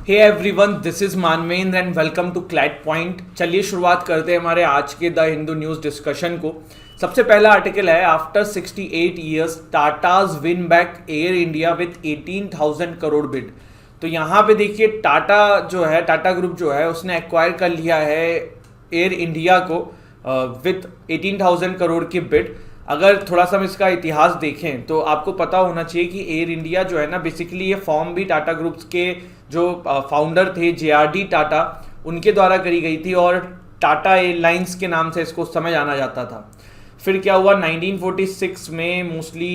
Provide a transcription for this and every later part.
Hey everyone, this is Manvendra and welcome to CLAT point. चलिए शुरुआत करते हैं हमारे आज के द हिंदू न्यूज़ डिस्कशन को। सबसे पहला आर्टिकल है, after 68 years Tatas win back air India with 18,000 crore bid. तो यहाँ पे देखिए टाटा जो है, टाटा ग्रुप जो है उसने एक्वायर कर लिया है एयर इंडिया को विथ 18,000 करोड़ की बिड। अगर थोड़ा सा हम इसका इतिहास देखें तो आपको पता होना चाहिए कि एयर इंडिया जो है ना, बेसिकली ये फॉर्म भी टाटा ग्रुप्स के जो फाउंडर थे JRD टाटा, उनके द्वारा करी गई थी और टाटा एयरलाइंस के नाम से इसको समय जाना जाता था। फिर क्या हुआ, 1946 में मोस्टली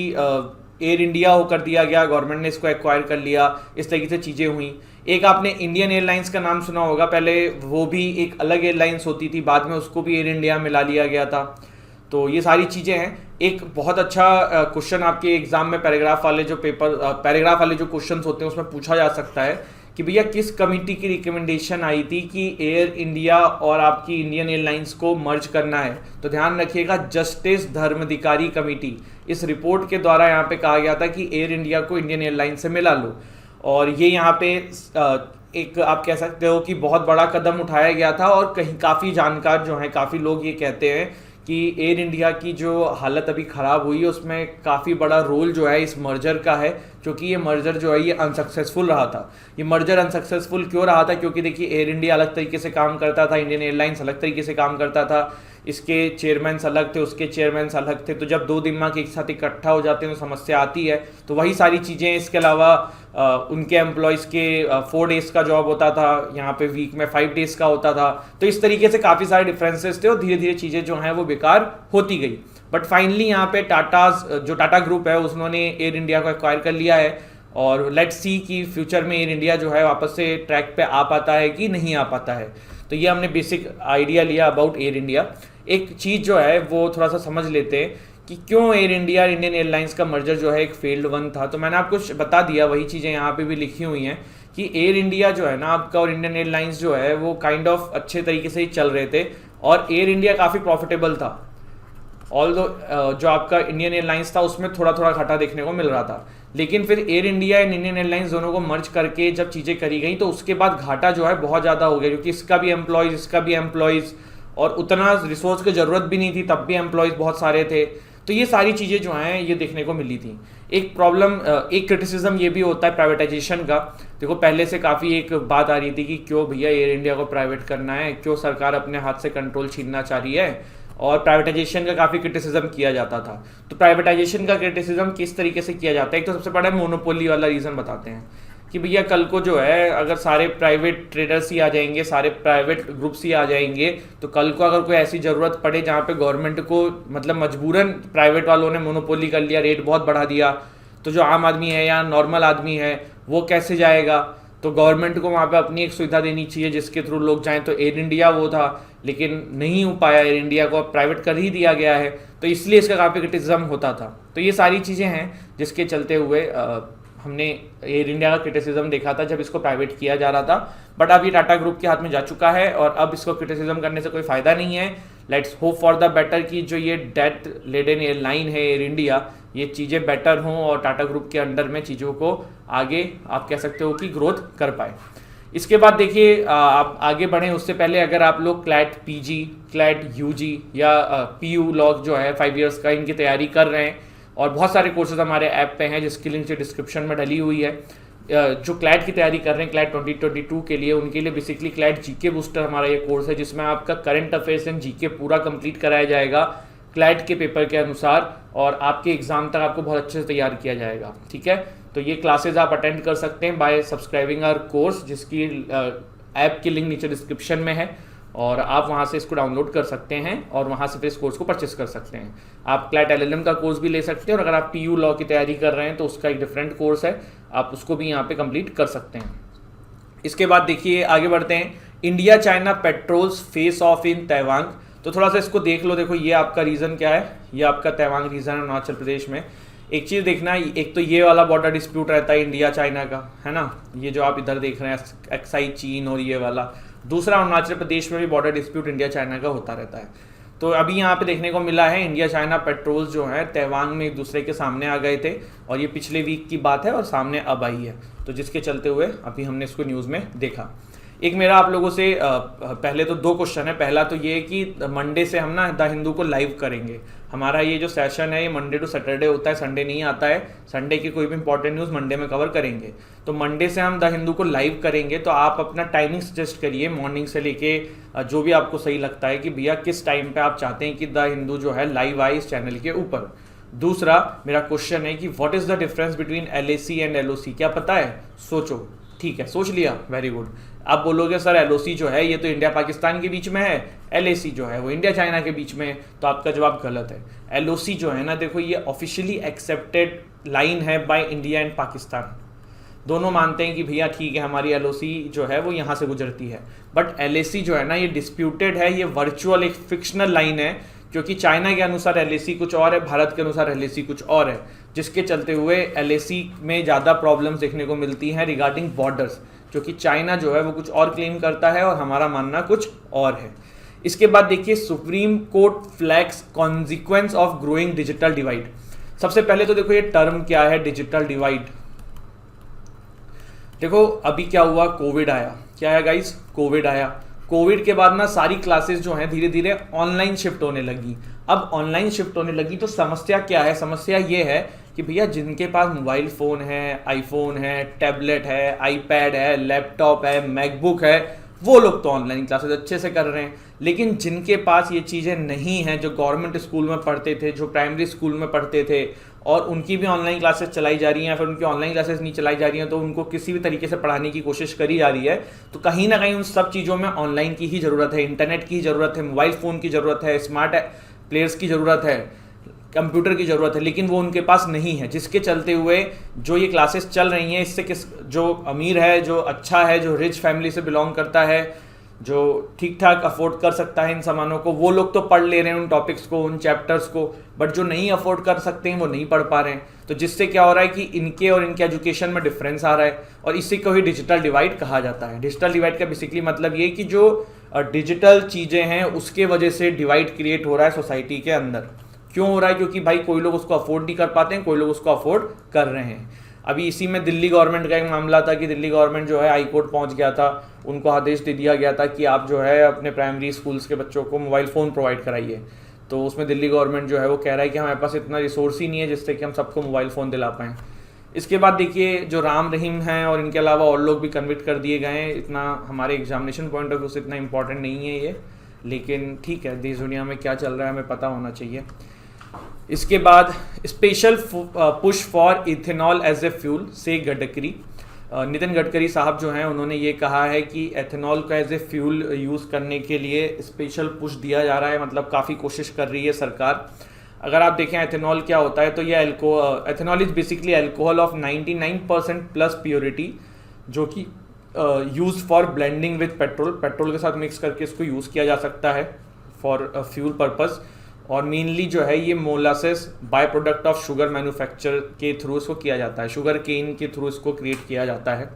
एयर इंडिया हो कर दिया गया, गवर्नमेंट ने इसको एक्वायर कर लिया, इस तरीके से चीज़ें हुई। एक आपने इंडियन एयरलाइंस का नाम सुना होगा, पहले वो भी एक अलग एयरलाइंस होती थी, बाद में उसको भी एयर इंडिया मिला लिया गया था। तो ये सारी चीज़ें हैं। एक बहुत अच्छा क्वेश्चन आपके एग्जाम में पैराग्राफ वाले जो क्वेश्चंस होते हैं उसमें पूछा जा सकता है कि भैया किस कमेटी की रिकमेंडेशन आई थी कि एयर इंडिया और आपकी इंडियन एयरलाइंस को मर्ज करना है। तो ध्यान रखिएगा, जस्टिस धर्माधिकारी कमेटी, इस रिपोर्ट के द्वारा यहाँ पे कहा गया था कि एयर इंडिया को इंडियन एयरलाइंस से मिला लो। और ये यहाँ पे एक आप कह सकते हो कि बहुत बड़ा कदम उठाया गया था। और कहीं काफ़ी जानकार जो हैं, काफ़ी लोग ये कहते हैं कि एयर इंडिया की जो हालत अभी ख़राब हुई है उसमें काफ़ी बड़ा रोल जो है इस मर्जर का है, क्योंकि ये मर्जर जो है ये अनसक्सेसफुल रहा था। ये मर्जर अनसक्सेसफुल क्यों रहा था? क्योंकि देखिए एयर इंडिया अलग तरीके से काम करता था, इंडियन एयरलाइंस अलग तरीके से काम करता था, इसके चेयरमैन्स अलग थे, उसके चेयरमैन्स अलग थे। तो जब दो दिमाग एक साथ इकट्ठा हो जाते हैं तो समस्या आती है। तो वही सारी चीज़ें, इसके अलावा उनके एम्प्लॉयज़ के 4 डेज़ का जॉब होता था, यहाँ पे वीक में 5 डेज़ का होता था। तो इस तरीके से काफ़ी सारे डिफरेंसेस थे और धीरे धीरे चीज़ें जो हैं वो बेकार होती गई। बट फाइनली यहाँ पे टाटा ग्रुप है उन्होंने एयर इंडिया को एक्वायर कर लिया है। और लेट्स सी कि फ्यूचर में एयर इंडिया जो है वापस से ट्रैक पे आ पाता है कि नहीं आ पाता है। तो ये हमने बेसिक आइडिया लिया अबाउट एयर इंडिया। एक चीज़ जो है वो थोड़ा सा समझ लेते हैं कि क्यों एयर इंडिया और इंडियन एयरलाइंस का मर्जर जो है एक फेल्ड वन था। तो मैंने आपको बता दिया, वही चीज़ें यहाँ पे भी लिखी हुई हैं कि एयर इंडिया जो है ना आपका और इंडियन एयरलाइंस जो है वो काइंड ऑफ अच्छे तरीके से ही चल रहे थे और एयर इंडिया काफ़ी प्रॉफिटेबल था। ऑल्दो जो आपका इंडियन एयरलाइंस था उसमें थोड़ा थोड़ा घाटा देखने को मिल रहा था। लेकिन फिर air India and Indian airlines दोनों को मर्ज करके जब चीज़ें करी गई तो उसके बाद घाटा जो है बहुत ज़्यादा हो गया, क्योंकि इसका भी एम्प्लॉयज़ और उतना रिसोर्स की ज़रूरत भी नहीं थी, तब भी एम्प्लॉयज़ बहुत सारे थे। तो ये सारी चीज़ें जो हैं ये देखने को मिली थी। एक प्रॉब्लम, एक क्रिटिसिज्म ये भी होता है प्राइवेटाइजेशन का। देखो पहले से काफ़ी एक बात आ रही थी कि क्यों भैया एयर इंडिया को प्राइवेट करना है, क्यों सरकार अपने हाथ से कंट्रोल छीनना चाह रही है, और प्राइवेटाइजेशन का काफ़ी क्रिटिसिज्म किया जाता था। तो प्राइवेटाइजेशन का क्रिटिसिज्म किस तरीके से किया जाता है? एक तो सबसे बड़ा मोनोपोली वाला रीज़न बताते हैं कि भैया कल को जो है अगर सारे प्राइवेट ट्रेडर्स ही आ जाएंगे, सारे प्राइवेट ग्रुप्स ही आ जाएंगे, तो कल को अगर कोई ऐसी ज़रूरत पड़े जहाँ पे गवर्नमेंट को मतलब मजबूरन प्राइवेट वालों ने मोनोपोली कर लिया, रेट बहुत बढ़ा दिया, तो जो आम आदमी है या नॉर्मल आदमी है वो कैसे जाएगा? तो गवर्नमेंट को वहाँ पे अपनी एक सुविधा देनी चाहिए जिसके थ्रू लोग जाएं। तो एयर इंडिया वो था, लेकिन नहीं हो पाया, एयर इंडिया को प्राइवेट कर ही दिया गया है, तो इसलिए इसका काफ़ी क्रिटिसिज्म होता था। तो ये सारी चीज़ें हैं जिसके चलते हुए हमने एयर इंडिया का क्रिटिसिज्म देखा था जब इसको प्राइवेट किया जा रहा था। बट अब ये टाटा ग्रुप के हाथ में जा चुका है और अब इसको क्रिटिसिज्म करने से कोई फ़ायदा नहीं है। Let's hope for the better कि जो ये डेट लेडन एयरलाइन है एयर इंडिया, ये चीज़ें बेटर हों और टाटा ग्रुप के अंडर में चीज़ों को आगे आप कह सकते हो कि ग्रोथ कर पाए। इसके बाद देखिए आप आगे बढ़ें उससे पहले अगर आप लोग क्लैट PG, क्लैट UG या PU लॉग जो है 5 ईयर्स का, इनकी तैयारी कर रहे हैं और बहुत सारे कोर्सेज हमारे ऐप पे हैं जिसकी लिंक डिस्क्रिप्शन में डली हुई है। जो क्लैट की तैयारी कर रहे हैं क्लैट 2022 के लिए, उनके लिए बेसिकली क्लैट GK बूस्टर हमारा ये कोर्स है जिसमें आपका करंट अफेयर्स एंड GK पूरा कंप्लीट कराया जाएगा क्लैट के पेपर के अनुसार और आपके एग्जाम तक आपको बहुत अच्छे से तैयार किया जाएगा। ठीक है, तो ये क्लासेज आप अटेंड कर सकते हैं बाय सब्सक्राइबिंग आवर कोर्स, जिसकी ऐप की लिंक नीचे डिस्क्रिप्शन में है और आप वहाँ से इसको डाउनलोड कर सकते हैं और वहाँ से फिर इस कोर्स को परचेस कर सकते हैं। आप क्लैट LLM का कोर्स भी ले सकते हैं और अगर आप PU लॉ की तैयारी कर रहे हैं तो उसका एक डिफरेंट कोर्स है, आप उसको भी यहाँ पे कंप्लीट कर सकते हैं। इसके बाद देखिए आगे बढ़ते हैं, India China patrols face off in Tawang. तो थोड़ा सा इसको देख लो। देखो ये आपका रीजन क्या है, ये आपका तवांग रीजन है अरुणाचल प्रदेश में। एक चीज़ देखना, एक तो ये वाला बॉर्डर डिस्प्यूट रहता है इंडिया चाइना का, है ना, ये जो आप इधर देख रहे हैं एक्साई चीन और ये वाला। दूसरा अरुणाचल प्रदेश में भी बॉर्डर डिस्प्यूट इंडिया चाइना का होता रहता है। तो अभी यहाँ पे देखने को मिला है इंडिया चाइना पेट्रोल्स जो हैं तवांग में एक दूसरे के सामने आ गए थे, और ये पिछले वीक की बात है और सामने अब आई है, तो जिसके चलते हुए अभी हमने इसको न्यूज़ में देखा। एक मेरा आप लोगों से पहले तो 2 क्वेश्चन है। पहला तो ये कि मंडे से हम ना द हिंदू को लाइव करेंगे। हमारा ये जो सेशन है ये मंडे टू सैटरडे होता है, संडे नहीं आता है। संडे की कोई भी इंपॉर्टेंट न्यूज़ मंडे में कवर करेंगे। तो मंडे से हम द हिंदू को लाइव करेंगे, तो आप अपना टाइमिंग सजेस्ट करिए मॉर्निंग से लेके जो भी आपको सही लगता है कि भैया किस टाइम पे आप चाहते हैं कि द हिंदू जो है लाइव आए इस चैनल के ऊपर। दूसरा मेरा क्वेश्चन है कि what is the difference between LAC and LOC, क्या पता है? सोचो। ठीक है, सोच लिया, वेरी गुड। आप बोलोगे सर LOC जो है ये तो इंडिया पाकिस्तान के बीच में है, LAC जो है वो इंडिया चाइना के बीच में है, तो आपका जवाब गलत है। LOC जो है ना, देखो ये ऑफिशियली एक्सेप्टेड लाइन है बाय इंडिया एंड पाकिस्तान। दोनों मानते हैं कि भैया ठीक है हमारी LOC जो है वो यहाँ से गुजरती है, बट LAC जो है ना ये डिस्प्यूटेड है, ये वर्चुअल एक फिक्शनल लाइन है, क्योंकि चाइना के अनुसार LAC कुछ और है, भारत के अनुसार LAC कुछ और है, जिसके चलते हुए LAC में ज़्यादा प्रॉब्लम्स देखने को मिलती हैं रिगार्डिंग बॉर्डर्स, क्योंकि चाइना जो है वो कुछ और क्लेम करता है और हमारा मानना कुछ और है। इसके बाद देखिए supreme court flags consequence of growing digital divide. सबसे पहले तो देखो ये टर्म क्या है डिजिटल डिवाइड। देखो अभी क्या हुआ, कोविड आया। क्या है गाइस? कोविड आया। कोविड के बाद ना सारी क्लासेस जो हैं धीरे धीरे ऑनलाइन शिफ्ट होने लगी। अब ऑनलाइन शिफ्ट होने लगी तो समस्या क्या है? समस्या ये है कि भैया जिनके पास मोबाइल फ़ोन है, आईफोन है, टैबलेट है, आईपैड है, लैपटॉप है, मैकबुक है, वो लोग तो ऑनलाइन क्लासेस अच्छे से कर रहे हैं। लेकिन जिनके पास ये चीज़ें नहीं हैं, जो गवर्नमेंट स्कूल में पढ़ते थे, जो प्राइमरी स्कूल में पढ़ते थे, और उनकी भी ऑनलाइन क्लासेस चलाई जा रही हैं, फिर उनकी ऑनलाइन क्लासेस नहीं चलाई जा रही हैं, तो उनको किसी भी तरीके से पढ़ाने की कोशिश करी जा रही है, तो कहीं ना कहीं उन सब चीज़ों में ऑनलाइन की ही ज़रूरत है, इंटरनेट की ही ज़रूरत है, मोबाइल फ़ोन की ज़रूरत है, स्मार्ट प्लेयर्स की ज़रूरत है, कंप्यूटर की ज़रूरत है, लेकिन वो उनके पास नहीं है, जिसके चलते हुए जो ये क्लासेस चल रही हैं इससे जो अमीर है, जो अच्छा है, जो रिच फैमिली से बिलोंग करता है, जो ठीक ठाक अफोर्ड कर सकता है इन सामानों को, वो लोग तो पढ़ ले रहे हैं उन टॉपिक्स को, उन चैप्टर्स को, बट जो नहीं अफोर्ड कर सकते हैं वो नहीं पढ़ पा रहे हैं। तो जिससे क्या हो रहा है कि इनके और इनके एजुकेशन में डिफरेंस आ रहा है, और इसी को ही डिजिटल डिवाइड कहा जाता है। डिजिटल डिवाइड का बेसिकली मतलब ये कि जो डिजिटल चीज़ें हैं उसके वजह से डिवाइड क्रिएट हो रहा है सोसाइटी के अंदर। क्यों हो रहा है? क्योंकि भाई कोई लोग उसको अफोर्ड नहीं कर पाते हैं, कोई लोग उसको अफोर्ड कर रहे हैं। अभी इसी में दिल्ली गवर्नमेंट का एक मामला था कि दिल्ली गवर्नमेंट जो है हाई कोर्ट पहुंच गया था, उनको आदेश दे दिया गया था कि आप जो है अपने प्राइमरी स्कूल्स के बच्चों को मोबाइल फ़ोन प्रोवाइड कराइए। तो उसमें दिल्ली गवर्नमेंट जो है वो कह रहा है कि हमारे पास इतना रिसोर्स ही नहीं है जिससे कि हम सबको मोबाइल फ़ोन दिला पाएँ। इसके बाद देखिए जो राम रहीम हैं और इनके अलावा और लोग भी कन्विक्ट कर दिए गए हैं। इतना हमारे एग्जामिनेशन पॉइंट ऑफ व्यू से इतना इंपॉर्टेंट नहीं है ये, लेकिन ठीक है, देश दुनिया में क्या चल रहा है हमें पता होना चाहिए। इसके बाद special push for ethanol as a fuel से गडकरी। नितिन गडकरी साहब जो हैं उन्होंने ये कहा है कि एथेनॉल का एज ए फ्यूल यूज़ करने के लिए स्पेशल पुश दिया जा रहा है, मतलब काफ़ी कोशिश कर रही है सरकार। अगर आप देखें एथेनॉल क्या होता है तो ये ethanol is basically alcohol of 99% plus purity, जो कि use for blending with petrol, petrol के साथ मिक्स करके इसको यूज़ किया जा सकता है फॉर फ्यूल पर्पज़। और मेनली जो है ये molasses by product of sugar manufacture के थ्रू इसको किया जाता है, शुगर केन के थ्रू इसको क्रिएट किया जाता है।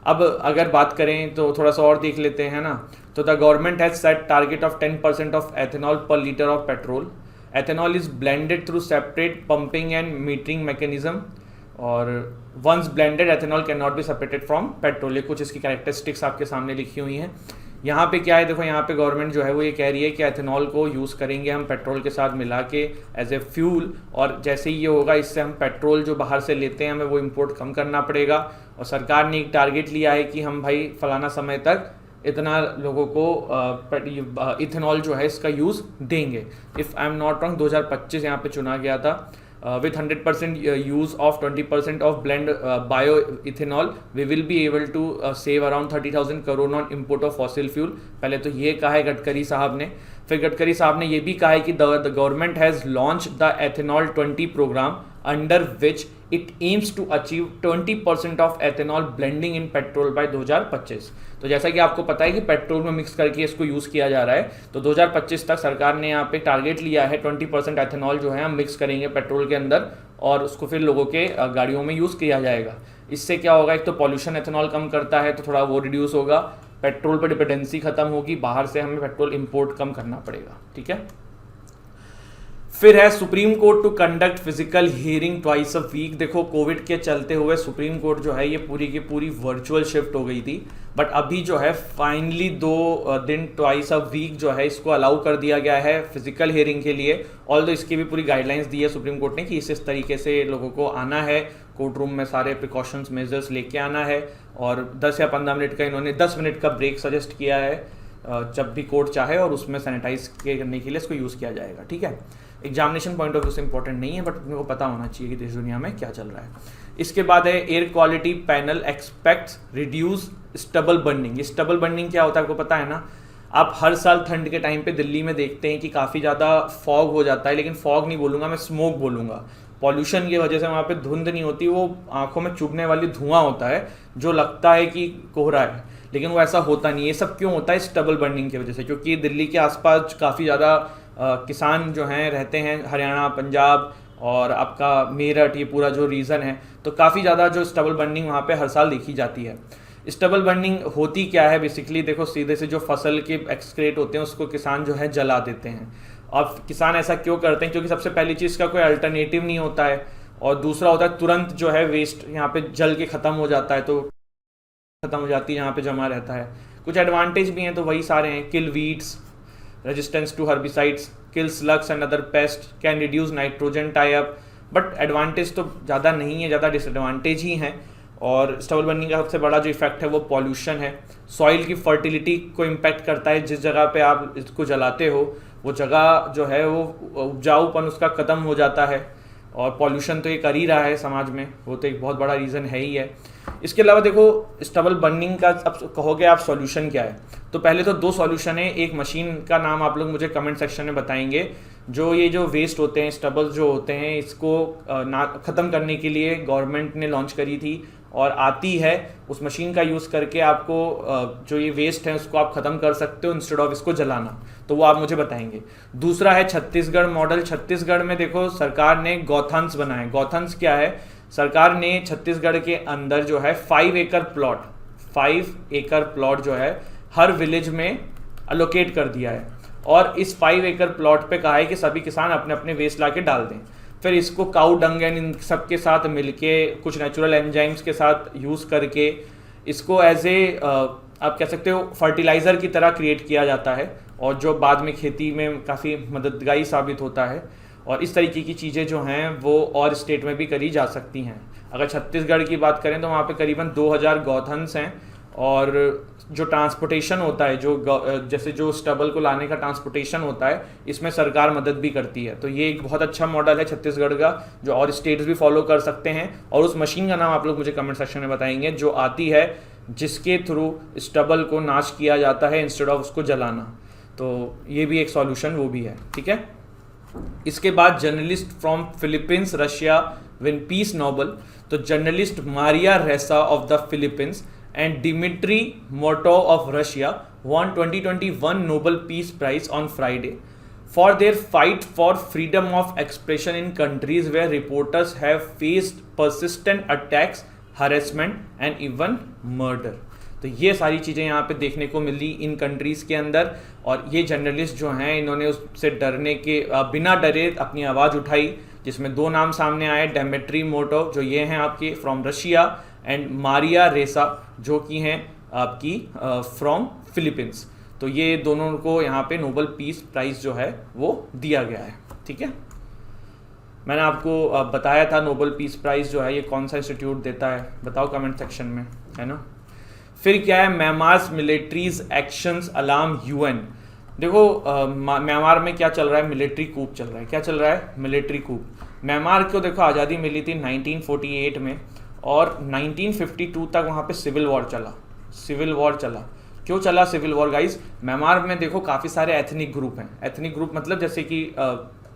अब अगर बात करें तो थोड़ा सा और देख लेते हैं ना, तो the government has set target of 10% of ethanol per litre of petrol. Ethanol is blended through separate pumping and metering mechanism, और once blended ethanol can not be separated from petrol. ये कुछ इसकी कैरेक्टरिस्टिक्स आपके सामने लिखी हुई हैं। यहाँ पे क्या है, देखो यहाँ पे गवर्नमेंट जो है वो ये कह रही है कि एथेनॉल को यूज़ करेंगे हम पेट्रोल के साथ मिला के एज ए फ्यूल, और जैसे ही ये होगा इससे हम पेट्रोल जो बाहर से लेते हैं हमें वो इम्पोर्ट कम करना पड़ेगा। और सरकार ने एक टारगेट लिया है कि हम भाई फलाना समय तक इतना लोगों को इथेनॉल जो है इसका यूज़ देंगे। If I am not wrong 2025 यहाँ पे चुना गया था। With 100% use of 20% of blend bioethanol, we will be able to save around 30,000 crore on import of fossil fuel। पहले तो ये कहा है गडकरी साहब ने। फिर गडकरी साहब ने ये भी कहा है कि the government has launch the ethanol 20 program under which it aims to achieve 20% of ethanol blending in petrol by 2025। तो जैसा कि आपको पता है कि पेट्रोल में मिक्स करके इसको यूज़ किया जा रहा है, तो 2025 तक सरकार ने यहाँ पे टारगेट लिया है 20% एथेनॉल जो है हम मिक्स करेंगे पेट्रोल के अंदर, और उसको फिर लोगों के गाड़ियों में यूज़ किया जाएगा। इससे क्या होगा, एक तो पॉल्यूशन एथेनॉल कम करता है तो थोड़ा वो रिड्यूस होगा, पेट्रोल पर डिपेंडेंसी खत्म होगी, बाहर से हमें पेट्रोल इंपोर्ट कम करना पड़ेगा। ठीक है, फिर है supreme court to conduct physical hearing twice a week. देखो कोविड के चलते हुए सुप्रीम कोर्ट जो है ये पूरी की पूरी वर्चुअल शिफ्ट हो गई थी, बट अभी जो है फाइनली 2 दिन ट्वाइस अ वीक जो है इसको अलाउ कर दिया गया है फिजिकल हियरिंग के लिए। ऑल दो इसकी भी पूरी गाइडलाइंस दी है सुप्रीम कोर्ट ने कि इस तरीके से लोगों को आना है, कोर्ट रूम में सारे प्रिकॉशंस मेजर्स लेके आना है, और 10 या 15 मिनट का इन्होंने 10 मिनट का ब्रेक सजेस्ट किया है जब भी कोर्ट चाहे, और उसमें सैनिटाइज करने के लिए इसको यूज़ किया जाएगा। ठीक है, एग्जामिनेशन पॉइंट ऑफ व्यू से इंपॉर्टेंट नहीं है, बट मेरे को पता होना चाहिए कि देश दुनिया में क्या चल रहा है। इसके बाद है air quality panel aspects reduce stubble burning. ये स्टबल बर्निंग क्या होता है आपको पता है ना? आप हर साल ठंड के टाइम पे दिल्ली में देखते हैं कि काफ़ी ज़्यादा फॉग हो जाता है, लेकिन फॉग नहीं बोलूँगा मैं, स्मोक बोलूँगा। पॉल्यूशन की वजह से वहाँ पे धुंध नहीं होती, वो आंखों में चुभने वाली धुआं होता है जो लगता है कि कोहरा है, लेकिन वो ऐसा होता नहीं। ये सब क्यों होता है? स्टबल बर्निंग की वजह से, क्योंकि दिल्ली के आसपास काफ़ी ज़्यादा किसान जो हैं रहते हैं, हरियाणा, पंजाब और आपका मेरठ, ये पूरा जो रीजन है, तो काफ़ी ज़्यादा जो स्टबल बर्निंग वहाँ पे हर साल देखी जाती है। स्टबल बर्निंग होती क्या है बेसिकली? देखो सीधे से जो फसल के एक्सक्रेट होते हैं उसको किसान जो है जला देते हैं। अब किसान ऐसा क्यों करते हैं? क्योंकि सबसे पहली चीज़ का कोई अल्टरनेटिव नहीं होता है, और दूसरा होता है तुरंत जो है वेस्ट यहाँ पे जल के ख़त्म हो जाता है, तो ख़त्म हो जाती है जहाँ पे जमा रहता है। कुछ एडवांटेज भी हैं, तो वही सारे हैं। Kill weeds, resistance to herbicides, kill slugs and other pest, can reduce nitrogen tie up. But advantage तो ज़्यादा नहीं है, ज़्यादा डिसएडवांटेज ही हैं। और स्टबल बर्निंग का सबसे बड़ा जो इफेक्ट है वो पॉल्यूशन है। सॉइल की फर्टिलिटी को इम्पैक्ट करता है। जिस जगह पे आप इसको जलाते हो वो जगह जो है वो उपजाऊपन उसका ख़त्म हो जाता है, और पॉल्यूशन तो ये कर ही रहा है समाज में, वो तो एक बहुत बड़ा रीज़न है ही है। इसके अलावा देखो स्टबल बर्निंग का अब कहोगे आप सॉल्यूशन क्या है, तो पहले तो 2 सॉल्यूशन है। एक मशीन का नाम आप लोग मुझे कमेंट सेक्शन में बताएंगे, जो ये जो वेस्ट होते हैं, स्टबल जो होते हैं, इसको ख़त्म करने के लिए गवर्नमेंट ने लॉन्च करी थी और आती है। उस मशीन का यूज़ करके आपको जो ये वेस्ट है उसको आप ख़त्म कर सकते हो इंस्टेड ऑफ इसको जलाना, तो वो आप मुझे बताएंगे। दूसरा है छत्तीसगढ़ मॉडल। छत्तीसगढ़ में देखो सरकार ने गौथन्स बनाए। गौथन्स क्या है? सरकार ने छत्तीसगढ़ के अंदर जो है 5 एकड़ प्लॉट जो है हर विलेज में अलोकेट कर दिया है, और इस 5 एकड़ प्लॉट पे कहा है कि सभी किसान अपने अपने वेस्ट ला के डाल दें। फिर इसको काऊ डंग एंड इन सब के साथ मिलके कुछ नेचुरल एंजाइम्स के साथ यूज़ करके इसको एज ए आप कह सकते हो फर्टिलाइज़र की तरह क्रिएट किया जाता है, और जो बाद में खेती में काफ़ी मददगारी साबित होता है। और इस तरीके की चीज़ें जो हैं वो और स्टेट में भी करी जा सकती हैं। अगर छत्तीसगढ़ की बात करें तो वहाँ पे करीबन 2000 गौथन्स हैं, और जो ट्रांसपोर्टेशन होता है, जो जैसे जो स्टबल को लाने का ट्रांसपोर्टेशन होता है, इसमें सरकार मदद भी करती है। तो ये एक बहुत अच्छा मॉडल है छत्तीसगढ़ का, जो और स्टेट्स भी फॉलो कर सकते हैं। और उस मशीन का नाम आप लोग मुझे कमेंट सेक्शन में बताएंगे जो आती है, जिसके थ्रू स्टबल को नाश किया जाता है इंस्टेड ऑफ उसको जलाना। तो ये भी एक सॉल्यूशन वो भी है। ठीक है, इसके बाद journalist from Philippines Russia win peace Nobel. तो journalist Maria Ressa of the Philippines and Dmitry Murtov of Russia won 2021 Nobel Peace Prize on Friday for their fight for freedom of expression in countries where reporters have faced persistent attacks, harassment and even murder. तो ये सारी चीज़ें यहाँ पे देखने को मिली इन countries के अंदर, और ये जर्नलिस्ट जो हैं इन्होंने उससे डरने के बिना डरे अपनी आवाज़ उठाई, जिसमें 2 नाम सामने आए, डेमिट्री मोटोव जो ये हैं आपके फ्रॉम रशिया, एंड मारिया रेसा जो कि हैं आपकी फ्रॉम फिलीपींस। तो ये दोनों को यहाँ पे नोबेल पीस प्राइज़ जो है वो दिया गया है। ठीक है, मैंने आपको बताया था नोबेल पीस प्राइज़ जो है ये कौन सा इंस्टीट्यूट देता है, बताओ कमेंट सेक्शन में, है ना। फिर क्या है, म्यांमार्स मिलिट्रीज एक्शंस अलार्म यूएन। देखो म्यांमार में क्या चल रहा है, मिलिट्री कूप चल रहा है। क्या चल रहा है? मिलिट्री कूप। म्यांमार को देखो आज़ादी मिली थी 1948 में, और 1952 तक वहाँ पे सिविल वॉर चला। क्यों चला सिविल वॉर गाइस? म्यांमार में देखो काफ़ी सारे एथनिक ग्रुप हैं। एथनिक ग्रुप मतलब जैसे कि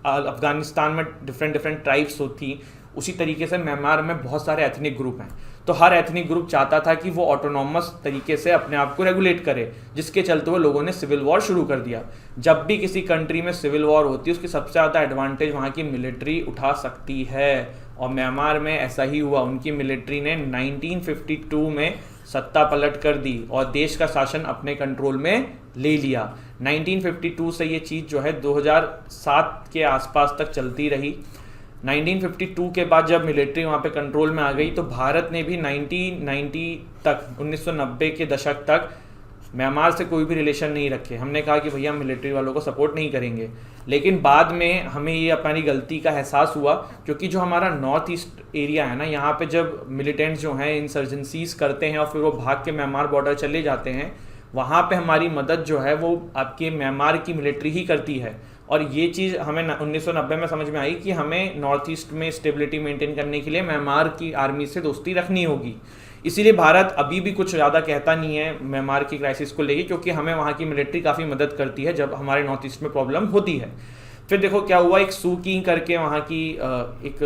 अफगानिस्तान में डिफरेंट ट्राइब्स होती, उसी तरीके से म्यांमार में बहुत सारे एथनिक ग्रुप हैं। तो हर एथनिक ग्रुप चाहता था कि वो ऑटोनॉमस तरीके से अपने आप को रेगुलेट करे, जिसके चलते हुए लोगों ने सिविल वॉर शुरू कर दिया। जब भी किसी कंट्री में सिविल वॉर होती है उसकी सबसे ज़्यादा एडवांटेज वहाँ की मिलिट्री उठा सकती है, और म्यांमार में ऐसा ही हुआ। उनकी मिलिट्री ने 1952 में सत्ता पलट कर दी और देश का शासन अपने कंट्रोल में ले लिया। 1952 से ये चीज़ जो है 2007 के आसपास तक चलती रही। 1952 के बाद जब मिलिट्री वहाँ पे कंट्रोल में आ गई तो भारत ने भी 1990 तक 1990 के दशक तक म्यांमार से कोई भी रिलेशन नहीं रखे। हमने कहा कि भैया हम मिलिट्री वालों को सपोर्ट नहीं करेंगे, लेकिन बाद में हमें ये अपनी गलती का एहसास हुआ, क्योंकि जो हमारा नॉर्थ ईस्ट एरिया है ना, यहाँ पे जब मिलिटेंट्स जो हैं इंसर्जेंसीज करते हैं और फिर वो भाग के म्यांमार बॉर्डर चले जाते हैं, वहाँ पे हमारी मदद जो है वो आपके म्यांमार की मिलिट्री ही करती है। और ये चीज़ हमें 1990 में समझ में आई कि हमें नॉर्थ ईस्ट में स्टेबिलिटी मेंटेन करने के लिए म्यांमार की आर्मी से दोस्ती रखनी होगी। इसीलिए भारत अभी भी कुछ ज़्यादा कहता नहीं है म्यांमार की क्राइसिस को लेके, क्योंकि हमें वहाँ की मिलिट्री काफ़ी मदद करती है जब हमारे नॉर्थ ईस्ट में प्रॉब्लम होती है। फिर देखो क्या हुआ, एक सू की करके वहाँ की एक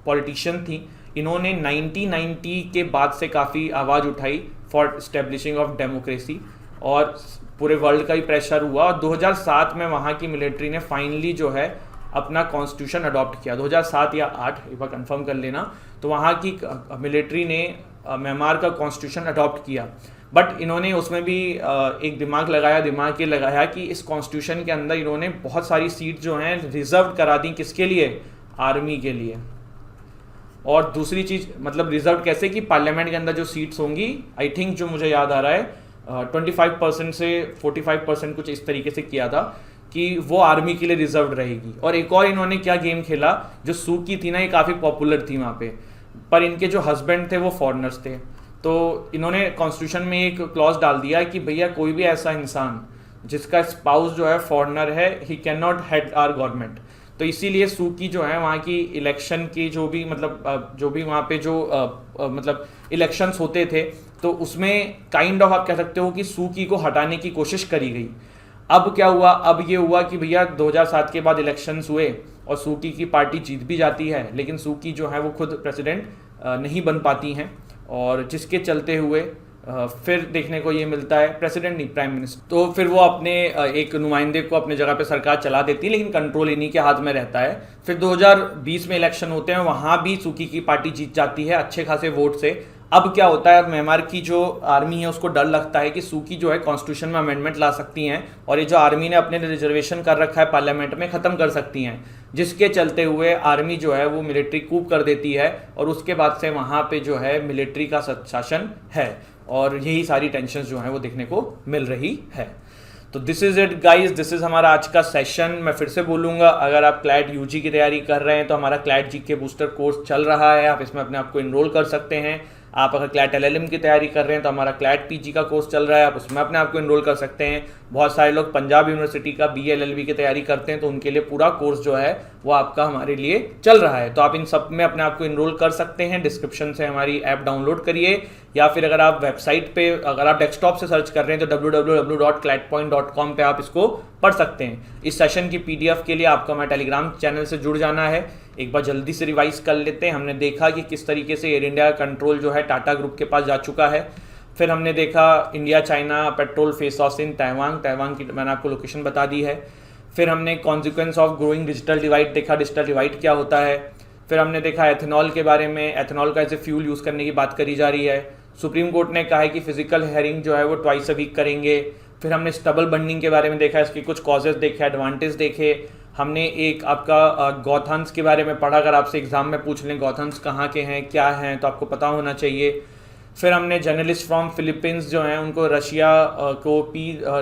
पॉलिटिशियन थी, इन्होंने 1990 के बाद से काफ़ी आवाज़ उठाई फॉर इस्टेब्लिशिंग ऑफ डेमोक्रेसी और पूरे वर्ल्ड का ही प्रेशर हुआ। और 2007 में वहाँ की मिलिट्री ने फाइनली जो है अपना कॉन्स्टिट्यूशन अडॉप्ट किया, 2007 या 8 एक बार कंफर्म कर लेना। तो वहाँ की मिलिट्री ने म्यांमार का कॉन्स्टिट्यूशन अडॉप्ट किया, बट इन्होंने उसमें भी एक दिमाग ये लगाया कि इस कॉन्स्टिट्यूशन के अंदर इन्होंने बहुत सारी सीट जो हैं रिजर्व करा दी। किसके लिए? आर्मी के लिए। और दूसरी चीज़ मतलब रिजर्व कैसे कि पार्लियामेंट के अंदर जो सीट्स होंगी, आई थिंक जो मुझे याद आ रहा है 25% से 45% कुछ इस तरीके से किया था कि वो आर्मी के लिए रिजर्व रहेगी। और एक और इन्होंने क्या गेम खेला, जो सू की थी ना, ये काफ़ी पॉपुलर थी वहाँ पे, पर इनके जो हस्बैंड थे वो फॉरेनर्स थे। तो इन्होंने कॉन्स्टिट्यूशन में एक क्लॉज डाल दिया कि भैया कोई भी ऐसा इंसान जिसका स्पाउस जो है फॉरेनर है, he can not head our government. तो इसीलिए सू की जो है वहाँ की इलेक्शन की जो भी वहाँ पे जो मतलब इलेक्शंस होते थे, तो उसमें काइंड ऑफ आप कह सकते हो कि सू की को हटाने की कोशिश करी गई। अब क्या हुआ, अब ये हुआ कि भैया 2007 के बाद इलेक्शंस हुए और सू की पार्टी जीत भी जाती है, लेकिन सू की जो है वो खुद प्रेसिडेंट नहीं बन पाती हैं, और जिसके चलते हुए फिर देखने को ये मिलता है, प्रेसिडेंट नहीं प्राइम मिनिस्टर, तो फिर वो अपने एक नुमाइंदे को अपने जगह पे सरकार चला देती है, लेकिन कंट्रोल इन्हीं के हाथ में रहता है। फिर 2020 में इलेक्शन होते हैं, वहाँ भी सू की पार्टी जीत जाती है अच्छे खासे वोट से। अब क्या होता है, म्यांमार की जो आर्मी है उसको डर लगता है कि सू की जो है कॉन्स्टिट्यूशन में अमेंडमेंट ला सकती हैं और ये जो आर्मी ने अपने रिजर्वेशन कर रखा है पार्लियामेंट में ख़त्म कर सकती हैं, जिसके चलते हुए आर्मी जो है वो मिलिट्री कूप कर देती है और उसके बाद से वहाँ पे जो है मिलिट्री का शासन है, और यही सारी टेंशन जो है वो देखने को मिल रही है। तो this is it guys, this is हमारा आज का सेशन। मैं फिर से बोलूँगा, अगर आप क्लैट यूजी की तैयारी कर रहे हैं तो हमारा क्लैट जीके बूस्टर कोर्स चल रहा है, आप इसमें अपने आप को इनरोल कर सकते हैं। आप अगर क्लैट एलएलएम की तैयारी कर रहे हैं तो हमारा क्लैट पीजी का कोर्स चल रहा है, आप उसमें अपने आप को इनरोल कर सकते हैं। बहुत सारे लोग पंजाब यूनिवर्सिटी का बीएलएलबी की तैयारी करते हैं, तो उनके लिए पूरा कोर्स जो है वो आपका हमारे लिए चल रहा है, तो आप इन सब में अपने आप को इनरोल कर सकते हैं। डिस्क्रिप्शन से हमारी ऐप डाउनलोड करिए, या फिर अगर आप वेबसाइट पे, अगर आप डेस्कटॉप से सर्च कर रहे हैं तो www.clatpoint.com पे आप इसको पढ़ सकते हैं। इस सेशन की पीडीएफ के लिए आपको हमारे टेलीग्राम चैनल से जुड़ जाना है। एक बार जल्दी से रिवाइज कर लेते हैं। हमने देखा कि किस तरीके से एयर इंडिया का कंट्रोल जो है टाटा ग्रुप के पास जा चुका है। फिर हमने देखा India China petrol face off in Taiwan की मैंने आपको लोकेशन बता दी है। फिर हमने consequence of growing digital divide देखा, डिजिटल डिवाइड क्या होता है। फिर हमने देखा एथेनॉल के बारे में, एथेनॉल का एज ए फ्यूल यूज़ करने की बात करी जा रही है। सुप्रीम कोर्ट ने कहा है कि फिजिकल हेयरिंग जो है वो ट्वाइस अ वीक करेंगे। फिर हमने स्टबल बर्निंग के बारे में देखा, इसके कुछ कॉजेज देखे, एडवांटेज देखे। हमने एक आपका गौथन्स के बारे में पढ़ा, अगर आपसे एग्जाम में पूछ लें गौथन्स कहाँ के हैं क्या हैं तो आपको पता होना चाहिए। फिर हमने जर्नलिस्ट फ्रॉम फिलीपींस जो हैं उनको रशिया को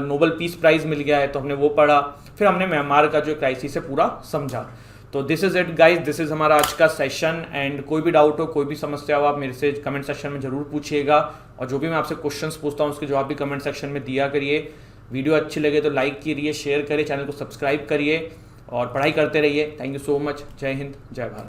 नोबेल पीस प्राइज़ मिल गया है, तो हमने वो पढ़ा। फिर हमने म्यांमार का जो क्राइसिस है पूरा समझा। तो this is it guys, this is हमारा आज का सेशन। एंड कोई भी डाउट हो, कोई भी समस्या हो, आप मेरे से कमेंट सेक्शन में ज़रूर पूछिएगा, और जो भी मैं आपसे क्वेश्चंस पूछता हूँ उसके जवाब भी कमेंट सेक्शन में दिया करिए। वीडियो अच्छी लगे तो लाइक करिए, शेयर करिए, चैनल को सब्सक्राइब करिए और पढ़ाई करते रहिए। Thank you so much. जय हिंद, जय भारत।